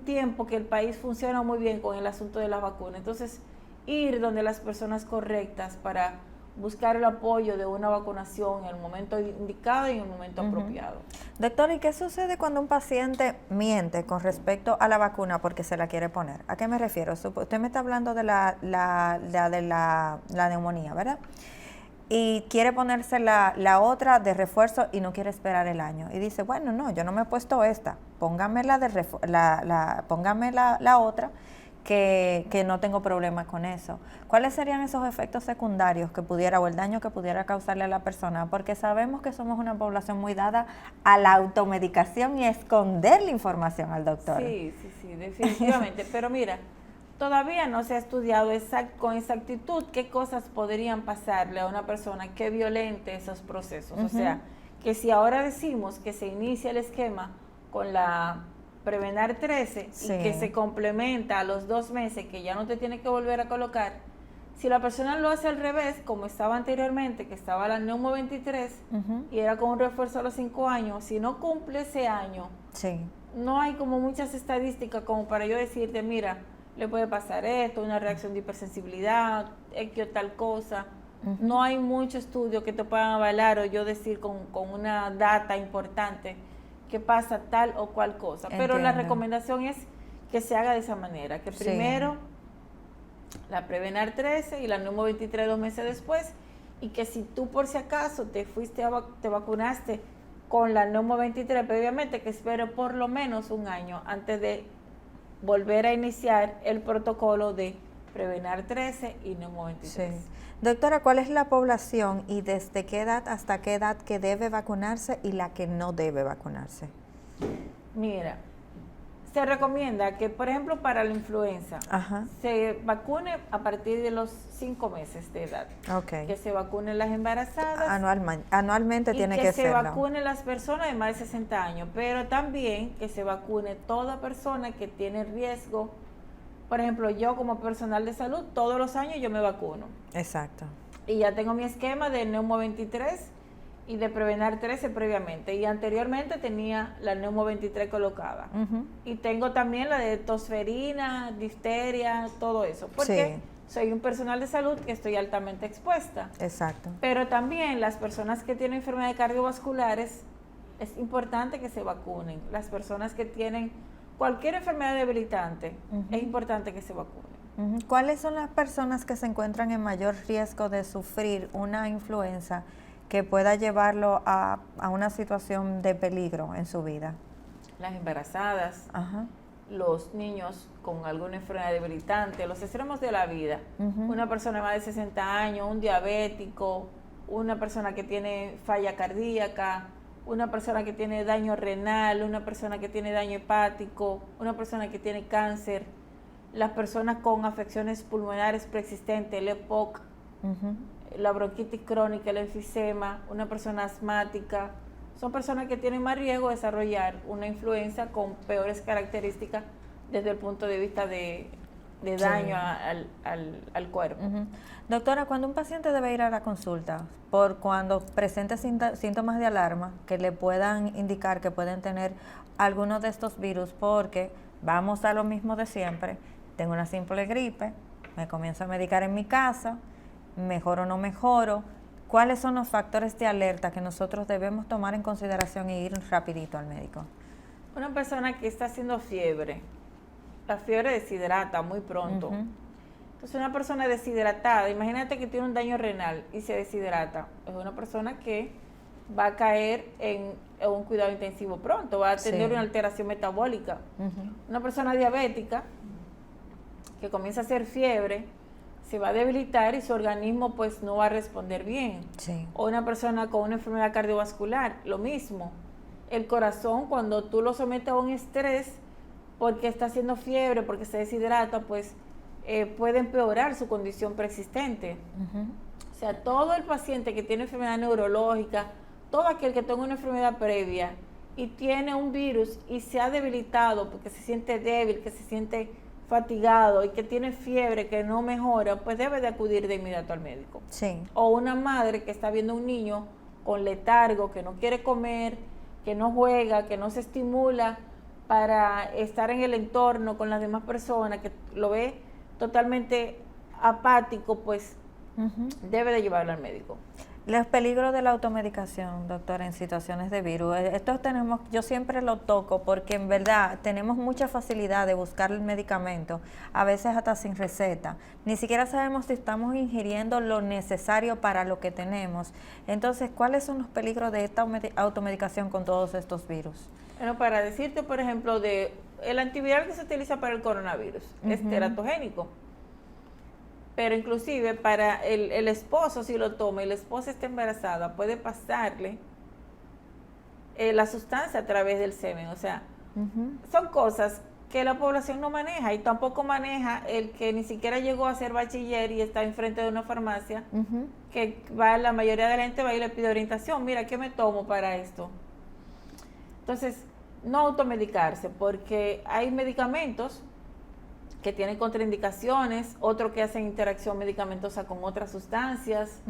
tiempo que el país funciona muy bien con el asunto de la vacuna. Entonces, ir donde las personas correctas para buscar el apoyo de una vacunación en el momento indicado y en el momento apropiado. Doctor, ¿y qué sucede cuando un paciente miente con respecto a la vacuna porque se la quiere poner? ¿A qué me refiero? Usted me está hablando de la neumonía, ¿verdad? Y quiere ponerse la otra de refuerzo y no quiere esperar el año. Y dice, bueno, no, yo no me he puesto esta, póngame póngame la otra, que no tengo problema con eso. ¿Cuáles serían esos efectos secundarios o el daño que pudiera causarle a la persona? Porque sabemos que somos una población muy dada a la automedicación y a esconder la información al doctor. Sí, definitivamente. Pero mira, todavía no se ha estudiado con exactitud qué cosas podrían pasarle a una persona que violente esos procesos. O sea, que si ahora decimos que se inicia el esquema con la Prevenar 13 y que se complementa a los 2 meses, que ya no te tiene que volver a colocar, Si la persona lo hace al revés, como estaba anteriormente, que estaba la Neumo 23, y era con un refuerzo a los 5 años, si no cumple ese año, Sí. no hay como muchas estadísticas como para yo decirte, mira, le puede pasar esto, una reacción de hipersensibilidad, X o tal cosa. No hay mucho estudio que te puedan avalar o yo decir con una data importante que pasa tal o cual cosa. Pero la Entiendo. recomendación es que se haga de esa manera, que Sí. primero la Prevenar 13 y la Neumo 23 2 meses después, y que si tú por si acaso te vacunaste con la Neumo 23 previamente, que espere por lo menos un año antes de volver a iniciar el protocolo de Prevenar 13 y Neumo 23. Sí. Doctora, ¿cuál es la población y desde qué edad hasta qué edad que debe vacunarse y la que no debe vacunarse? Mira, se recomienda que, por ejemplo, para la influenza, Ajá. se vacune a partir de los 5 meses de edad. Ok. Que se vacunen las embarazadas. Anualmente y tiene que que se serlo. vacunen las personas de más de 60 años, pero también que se vacune toda persona que tiene riesgo. Por ejemplo, yo como personal de salud, todos los años yo me vacuno. Exacto. Y ya tengo mi esquema de Neumo 23 y de Prevenar 13 previamente. Y anteriormente tenía la Neumo 23 colocada. Ujú. Y tengo también la de tosferina, difteria, todo eso. Porque soy un personal de salud que estoy altamente expuesta. Exacto. Pero también las personas que tienen enfermedades cardiovasculares, es importante que se vacunen. Las personas que tienen cualquier enfermedad debilitante, es importante que se vacunen. Ujú. ¿Cuáles son las personas que se encuentran en mayor riesgo de sufrir una influenza que pueda llevarlo a una situación de peligro en su vida? Las embarazadas, Ajá. los niños con alguna enfermedad debilitante, los extremos de la vida. Una persona de más de 60 años, un diabético, una persona que tiene falla cardíaca, una persona que tiene daño renal, una persona que tiene daño hepático, una persona que tiene cáncer, las personas con afecciones pulmonares preexistentes, el EPOC, la bronquitis crónica, el enfisema, una persona asmática, son personas que tienen más riesgo de desarrollar una influenza con peores características desde el punto de vista de daño al cuerpo. Doctora, ¿cuándo un paciente debe ir a la consulta? Por cuando presente síntomas de alarma que le puedan indicar que pueden tener algunos de estos virus, porque vamos a lo mismo de siempre. Tengo una simple gripe, me comienzo a medicar en mi casa, mejoro o no mejoro. ¿Cuáles son los factores de alerta que nosotros debemos tomar en consideración e ir rapidito al médico? Una persona que está haciendo fiebre, la fiebre deshidrata muy pronto. Entonces una persona deshidratada, imagínate que tiene un daño renal y se deshidrata, es una persona que va a caer en un cuidado intensivo pronto, va a tener una alteración metabólica. Una persona diabética que comienza a hacer fiebre, se va a debilitar y su organismo pues no va a responder bien. O una persona con una enfermedad cardiovascular, lo mismo. El corazón, cuando tú lo sometes a un estrés porque está haciendo fiebre, porque se deshidrata, pues puede empeorar su condición preexistente. O sea, todo el paciente que tiene enfermedad neurológica, todo aquel que tenga una enfermedad previa y tiene un virus y se ha debilitado porque se siente débil, que se siente fatigado y que tiene fiebre que no mejora, pues debe de acudir de inmediato al médico. O una madre que está viendo un niño con letargo, que no quiere comer, que no juega, que no se estimula para estar en el entorno con las demás personas, que lo ve totalmente apático, pues debe de llevarlo al médico. Los peligros de la automedicación, doctora, en situaciones de virus. Esto yo siempre lo toco porque en verdad tenemos mucha facilidad de buscar el medicamento, a veces hasta sin receta. Ni siquiera sabemos si estamos ingiriendo lo necesario para lo que tenemos. Entonces, ¿cuáles son los peligros de esta automedicación con todos estos virus? Bueno, para decirte, por ejemplo, el antiviral que se utiliza para el coronavirus es teratogénico. Pero inclusive para el esposo, si lo toma y la esposa está embarazada, puede pasarle la sustancia a través del semen. O sea, son cosas que la población no maneja y tampoco maneja el que ni siquiera llegó a ser bachiller y está enfrente de una farmacia, que la mayoría de la gente va y le pide orientación. Mira, ¿qué me tomo para esto? Entonces, no automedicarse, porque hay medicamentos que tienen contraindicaciones, otros que hacen interacción medicamentosa con otras sustancias.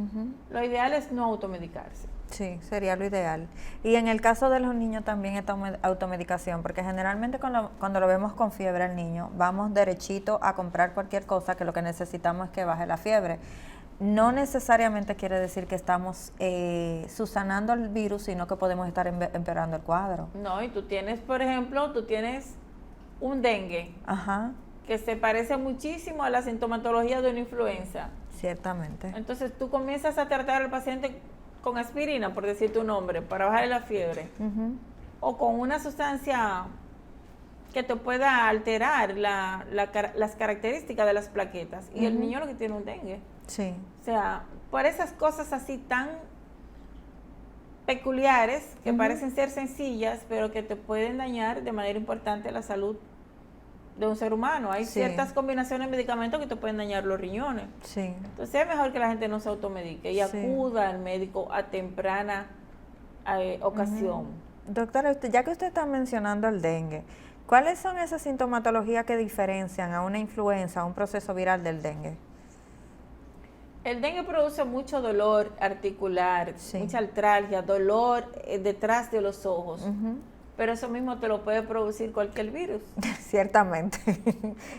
Lo ideal es no automedicarse. Sí, sería lo ideal. Y en el caso de los niños también esta automedicación, porque generalmente cuando lo vemos con fiebre al niño, vamos derechito a comprar cualquier cosa que lo que necesitamos es que baje la fiebre. No necesariamente quiere decir que estamos subsanando el virus, sino que podemos estar empeorando el cuadro. No, y tú tienes, por ejemplo, un dengue. Ajá. Que se parece muchísimo a la sintomatología de una influenza. Ciertamente. Entonces tú comienzas a tratar al paciente con aspirina, por decir tu nombre, para bajar la fiebre, o con una sustancia que te pueda alterar las características de las plaquetas, y el niño lo que tiene un dengue. Sí. O sea, por esas cosas así tan peculiares, que parecen ser sencillas, pero que te pueden dañar de manera importante la salud de un ser humano. Hay ciertas combinaciones de medicamentos que te pueden dañar los riñones. Sí. Entonces es mejor que la gente no se automedique y acuda al médico a temprana ocasión. Doctora, ya que usted está mencionando el dengue, ¿cuáles son esas sintomatologías que diferencian a una influenza, a un proceso viral del dengue? El dengue produce mucho dolor articular, mucha artralgia, dolor detrás de los ojos. Pero eso mismo te lo puede producir cualquier virus. Ciertamente.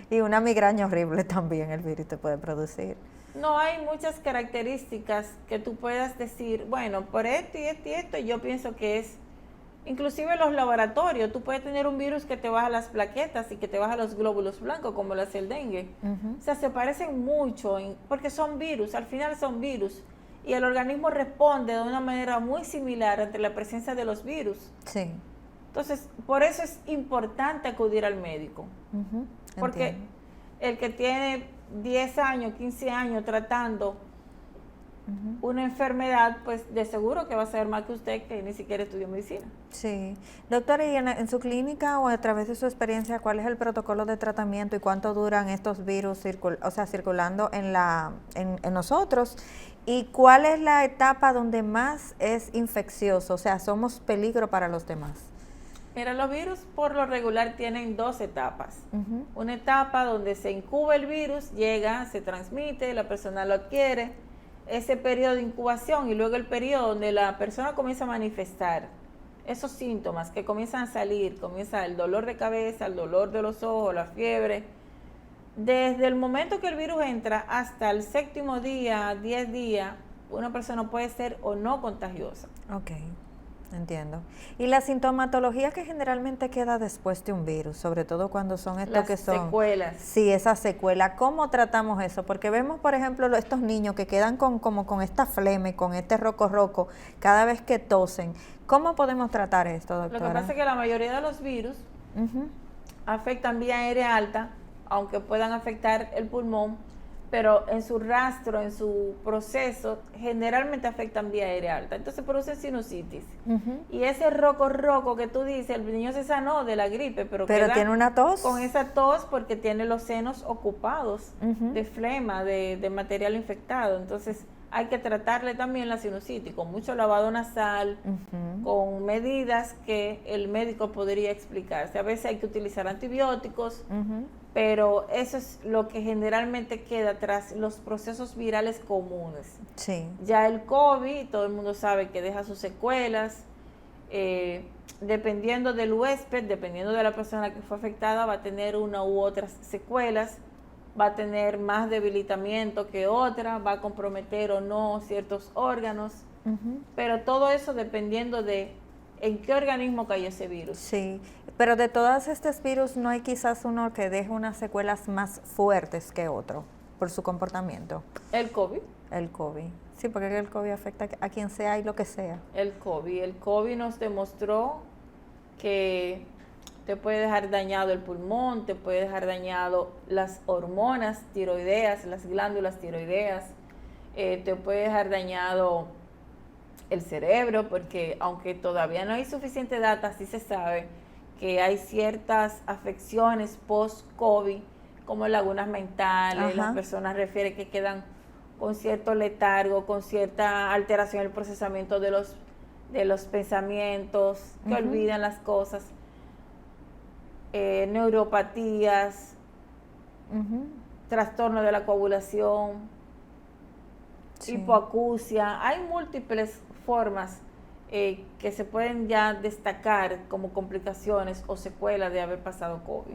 Y una migraña horrible también el virus te puede producir. No hay muchas características que tú puedas decir, bueno, por esto y esto y esto, yo pienso que es, inclusive en los laboratorios, tú puedes tener un virus que te baja las plaquetas y que te baja los glóbulos blancos, como lo hace el dengue. O sea, se parecen mucho, porque son virus, al final son virus. Y el organismo responde de una manera muy similar ante la presencia de los virus. Sí. Entonces, por eso es importante acudir al médico. Porque el que tiene 10 años, 15 años tratando una enfermedad, pues de seguro que va a saber más que usted, que ni siquiera estudió medicina. Sí. Doctora, ¿y en su clínica o a través de su experiencia, cuál es el protocolo de tratamiento y cuánto duran estos virus circulando en nosotros? ¿Y cuál es la etapa donde más es infeccioso? O sea, somos peligro para los demás. Mira, los virus por lo regular tienen 2 etapas. Una etapa donde se incuba el virus, llega, se transmite, la persona lo adquiere, ese periodo de incubación, y luego el periodo donde la persona comienza a manifestar esos síntomas que comienzan a salir, comienza el dolor de cabeza, el dolor de los ojos, la fiebre. Desde el momento que el virus entra hasta el 7º día, 10 días, una persona puede ser o no contagiosa. Ok. Entiendo. Y la sintomatología que generalmente queda después de un virus, sobre todo cuando son estos que son... secuelas. Sí, esa secuela. ¿Cómo tratamos eso? Porque vemos, por ejemplo, estos niños que quedan como con esta flema, con este roco cada vez que tosen. ¿Cómo podemos tratar esto, doctora? Lo que pasa es que la mayoría de los virus afectan vía aérea alta, aunque puedan afectar el pulmón, pero en su rastro, en su proceso, generalmente afectan vía aérea alta. Entonces producen sinusitis. Y ese roco que tú dices, el niño se sanó de la gripe, pero queda tiene una tos. Con esa tos porque tiene los senos ocupados de flema, de material infectado. Entonces hay que tratarle también la sinusitis con mucho lavado nasal, con medidas que el médico podría explicarse. A veces hay que utilizar antibióticos, pero eso es lo que generalmente queda tras los procesos virales comunes. Sí. Ya el COVID, todo el mundo sabe que deja sus secuelas, dependiendo del huésped, dependiendo de la persona que fue afectada, va a tener una u otras secuelas, va a tener más debilitamiento que otra, va a comprometer o no ciertos órganos, pero todo eso dependiendo de en qué organismo cayó ese virus. Sí, pero de todos estos virus no hay quizás uno que deje unas secuelas más fuertes que otro por su comportamiento. El COVID. El COVID. Sí, porque el COVID afecta a quien sea y lo que sea. El COVID nos demostró que te puede dejar dañado el pulmón, te puede dejar dañado las hormonas tiroideas, las glándulas tiroideas, te puede dejar dañado el cerebro, porque aunque todavía no hay suficiente data, sí se sabe que hay ciertas afecciones post-COVID, como lagunas mentales, las personas refieren que quedan con cierto letargo, con cierta alteración en el procesamiento de los pensamientos, que olvidan las cosas, neuropatías, trastorno de la coagulación, hipoacusia. Hay múltiples formas que se pueden ya destacar como complicaciones o secuelas de haber pasado COVID.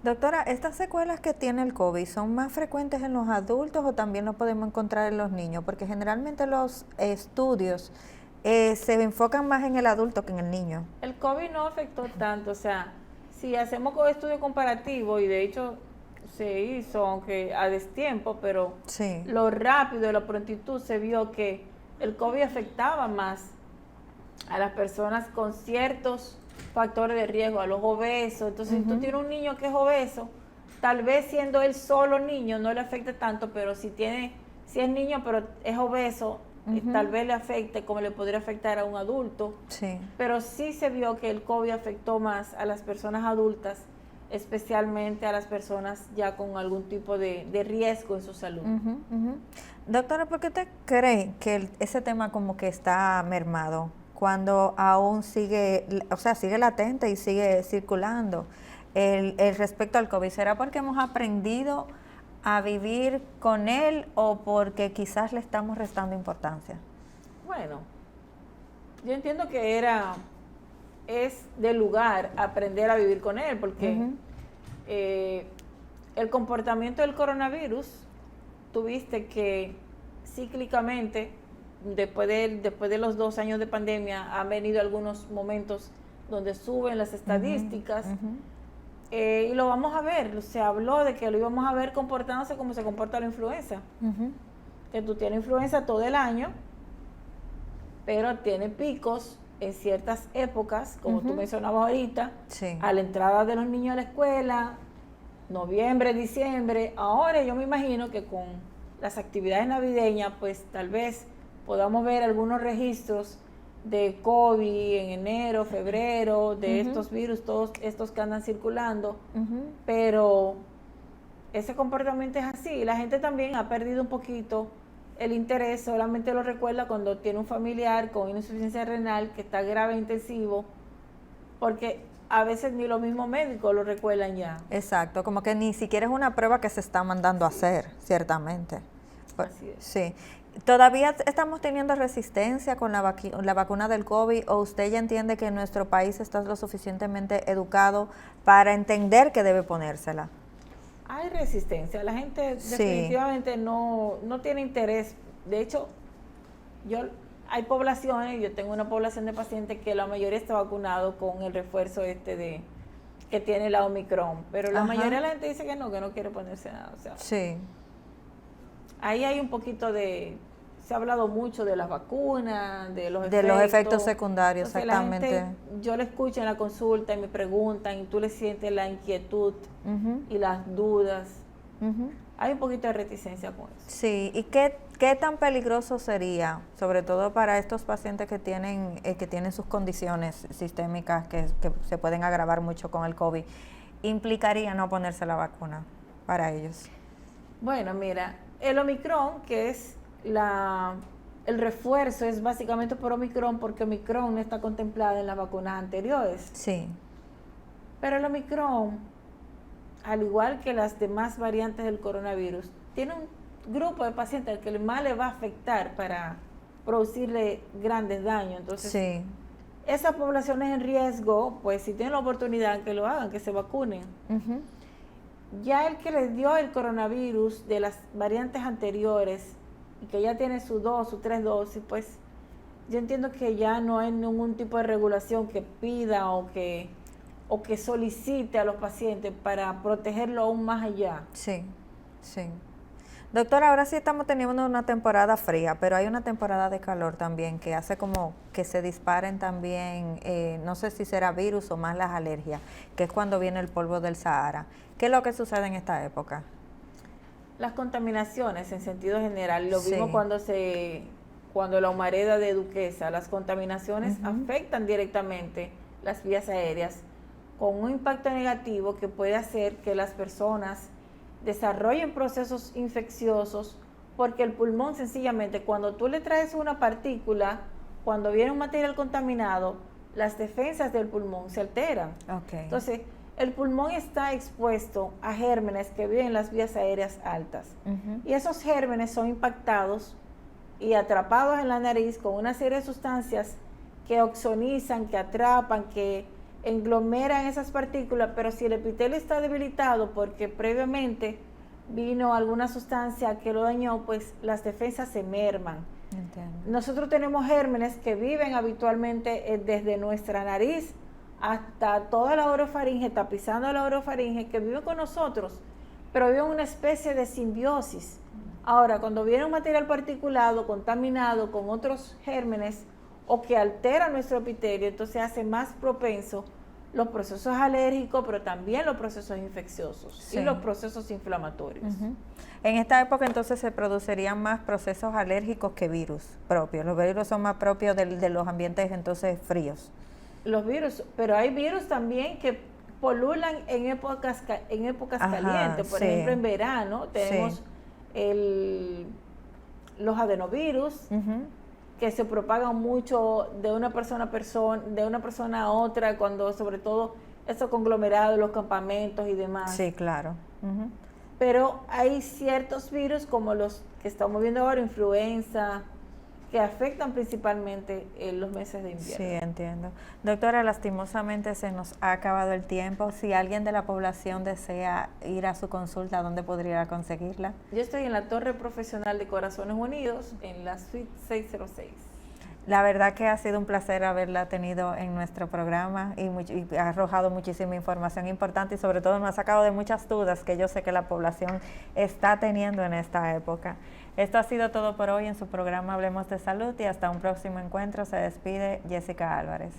Doctora, ¿estas secuelas que tiene el COVID son más frecuentes en los adultos o también lo podemos encontrar en los niños? Porque generalmente los estudios se enfocan más en el adulto que en el niño. El COVID no afectó tanto, o sea, si hacemos un estudio comparativo, y de hecho se hizo, aunque a destiempo, pero lo rápido, la prontitud, se vio que el COVID afectaba más a las personas con ciertos factores de riesgo, a los obesos. Entonces, si tú tienes un niño que es obeso, tal vez siendo él solo niño no le afecte tanto, pero si es niño pero es obeso, tal vez le afecte como le podría afectar a un adulto. Pero sí se vio que el COVID afectó más a las personas adultas, especialmente a las personas ya con algún tipo de riesgo en su salud. Doctora, ¿por qué usted cree que ese tema como que está mermado cuando aún sigue latente y sigue circulando el respecto al COVID? ¿Será porque hemos aprendido a vivir con él o porque quizás le estamos restando importancia? Bueno, yo entiendo que es de lugar aprender a vivir con él, porque el comportamiento del coronavirus, tuviste que cíclicamente, después de los 2 años de pandemia, han venido algunos momentos donde suben las estadísticas, y lo vamos a ver. Se habló de que lo íbamos a ver comportándose como se comporta la influenza, que tú tienes influenza todo el año, pero tiene picos en ciertas épocas, como tú mencionabas ahorita, a la entrada de los niños a la escuela, noviembre, diciembre. Ahora yo me imagino que con las actividades navideñas, pues tal vez podamos ver algunos registros de COVID en enero, febrero, de estos virus, todos estos que andan circulando, pero ese comportamiento es así. La gente también ha perdido un poquito el interés, solamente lo recuerda cuando tiene un familiar con insuficiencia renal que está grave e intensivo, porque a veces ni los mismos médicos lo recuerdan ya. Exacto, como que ni siquiera es una prueba que se está mandando a hacer, ciertamente. Así es. Sí. ¿Todavía estamos teniendo resistencia con la vacuna del COVID o usted ya entiende que nuestro país está lo suficientemente educado para entender que debe ponérsela? Hay resistencia, la gente definitivamente no tiene interés. De hecho, hay poblaciones, yo tengo una población de pacientes que la mayoría está vacunado con el refuerzo que tiene la Omicron, pero la mayoría de la gente dice que no quiere ponerse nada. O sea, ahí hay un poquito se ha hablado mucho de las vacunas, de los efectos secundarios. Entonces, exactamente. La gente, yo le escucho en la consulta y me preguntan y tú le sientes la inquietud y las dudas. Hay un poquito de reticencia con eso. Sí, ¿y qué tan peligroso sería, sobre todo para estos pacientes que tienen sus condiciones sistémicas que se pueden agravar mucho con el COVID, implicaría no ponerse la vacuna para ellos? Bueno, mira, el Omicron, que es el refuerzo, es básicamente por Omicron, porque Omicron no está contemplada en las vacunas anteriores. Sí. Pero el Omicron, al igual que las demás variantes del coronavirus, tiene un grupo de pacientes al que más le va a afectar para producirle grandes daños. Entonces, esas poblaciones en riesgo, pues si tienen la oportunidad, que lo hagan, que se vacunen. Ya el que les dio el coronavirus de las variantes anteriores y que ya tiene su 2, su 3 dosis, pues yo entiendo que ya no hay ningún tipo de regulación que pida o que solicite a los pacientes para protegerlo aún más allá. Sí. Doctora, ahora sí estamos teniendo una temporada fría, pero hay una temporada de calor también que hace como que se disparen también, no sé si será virus o más las alergias, que es cuando viene el polvo del Sahara. ¿Qué es lo que sucede en esta época? Las contaminaciones en sentido general, lo vimos cuando la humareda de Duquesa, las contaminaciones afectan directamente las vías aéreas con un impacto negativo que puede hacer que las personas desarrollen procesos infecciosos, porque el pulmón sencillamente, cuando tú le traes una partícula, cuando viene un material contaminado, las defensas del pulmón se alteran. Entonces, el pulmón está expuesto a gérmenes que viven en las vías aéreas altas. Y esos gérmenes son impactados y atrapados en la nariz con una serie de sustancias que oxonizan, que atrapan, que englomeran esas partículas, pero si el epitelio está debilitado porque previamente vino alguna sustancia que lo dañó, pues las defensas se merman. Entiendo. Nosotros tenemos gérmenes que viven habitualmente desde nuestra nariz hasta toda la orofaringe, tapizando la orofaringe, que viven con nosotros, pero viven una especie de simbiosis. Ahora, cuando viene un material particulado, contaminado con otros gérmenes o que altera nuestro epitelio, entonces hace más propenso los procesos alérgicos, pero también los procesos infecciosos y los procesos inflamatorios. En esta época entonces se producirían más procesos alérgicos que virus propios. Los virus son más propios de los ambientes entonces fríos. Los virus, pero hay virus también que polulan en épocas calientes. Por ejemplo, en verano tenemos los adenovirus, que se propagan mucho de una persona a otra, cuando sobre todo esos conglomerados, los campamentos y demás. Sí, claro. Pero hay ciertos virus como los que estamos viendo ahora, influenza, que afectan principalmente en los meses de invierno. Sí, entiendo. Doctora, lastimosamente se nos ha acabado el tiempo. Si alguien de la población desea ir a su consulta, ¿dónde podría conseguirla? Yo estoy en la Torre Profesional de Corazones Unidos, en la suite 606. La verdad que ha sido un placer haberla tenido en nuestro programa y ha arrojado muchísima información importante y sobre todo nos ha sacado de muchas dudas que yo sé que la población está teniendo en esta época. Esto ha sido todo por hoy en su programa Hablemos de Salud y hasta un próximo encuentro. Se despide Jessica Álvarez.